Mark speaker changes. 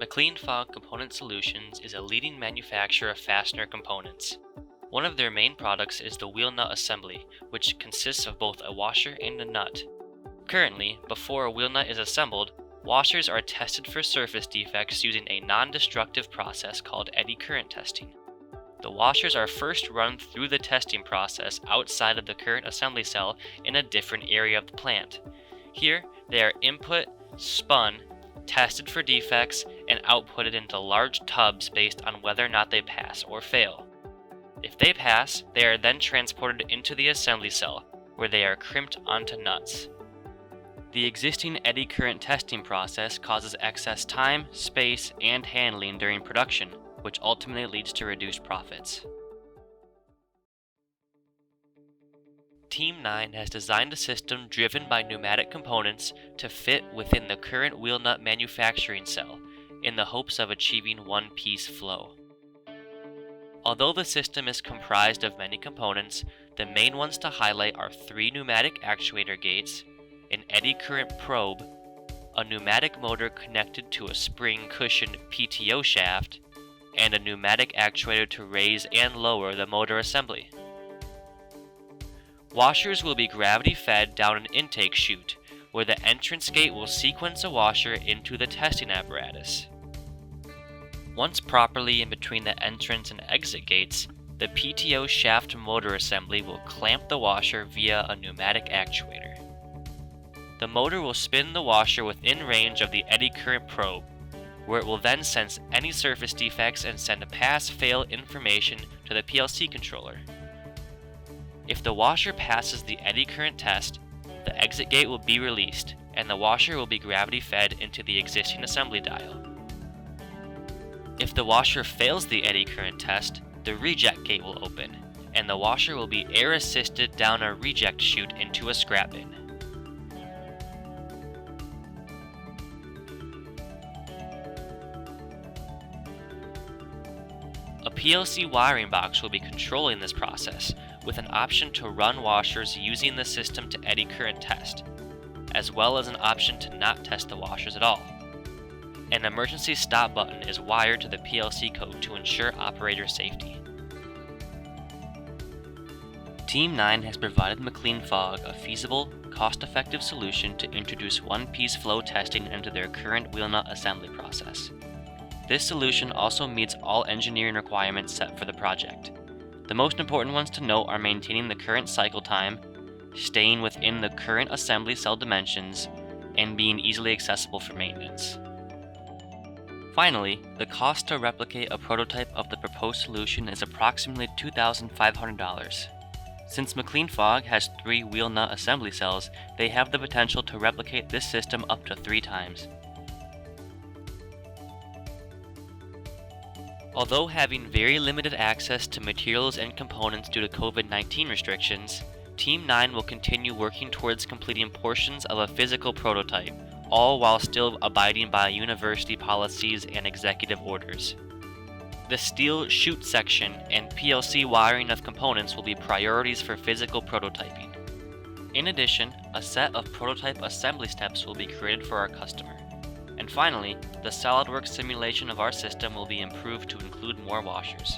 Speaker 1: MacLean-Fogg Component Solutions is a leading manufacturer of fastener components. One of their main products is the wheel nut assembly, which consists of both a washer and a nut. Currently, before a wheel nut is assembled, washers are tested for surface defects using a non-destructive process called eddy current testing. The washers are first run through the testing process outside of the current assembly cell in a different area of the plant. Here, they are input, spun, tested for defects, and outputted into large tubs based on whether or not they pass or fail. If they pass, they are then transported into the assembly cell, where they are crimped onto nuts. The existing eddy current testing process causes excess time, space, and handling during production, which ultimately leads to reduced profits. Team 9 has designed a system driven by pneumatic components to fit within the current wheel nut manufacturing cell, in the hopes of achieving one-piece flow. Although the system is comprised of many components, the main ones to highlight are 3 pneumatic actuator gates, an eddy current probe, a pneumatic motor connected to a spring-cushioned PTO shaft, and a pneumatic actuator to raise and lower the motor assembly. Washers will be gravity-fed down an intake chute, where the entrance gate will sequence a washer into the testing apparatus. Once properly in between the entrance and exit gates, the PTO shaft motor assembly will clamp the washer via a pneumatic actuator. The motor will spin the washer within range of the eddy current probe, where it will then sense any surface defects and send a pass-fail information to the PLC controller. If the washer passes the eddy current test, the exit gate will be released, and the washer will be gravity-fed into the existing assembly dial. If the washer fails the eddy current test, the reject gate will open, and the washer will be air-assisted down a reject chute into a scrap bin. A PLC wiring box will be controlling this process, with an option to run washers using the system to eddy current test, as well as an option to not test the washers at all. An emergency stop button is wired to the PLC code to ensure operator safety. Team 9 has provided MacLean-Fogg a feasible, cost-effective solution to introduce one-piece flow testing into their current wheel nut assembly process. This solution also meets all engineering requirements set for the project. The most important ones to note are maintaining the current cycle time, staying within the current assembly cell dimensions, and being easily accessible for maintenance. Finally, the cost to replicate a prototype of the proposed solution is approximately $2,500. Since MacLean-Fogg has 3 wheel nut assembly cells, they have the potential to replicate this system up to 3 times. Although having very limited access to materials and components due to COVID-19 restrictions, Team 9 will continue working towards completing portions of a physical prototype, all while still abiding by university policies and executive orders. The steel chute section and PLC wiring of components will be priorities for physical prototyping. In addition, a set of prototype assembly steps will be created for our customer. And finally, the SolidWorks simulation of our system will be improved to include more washers.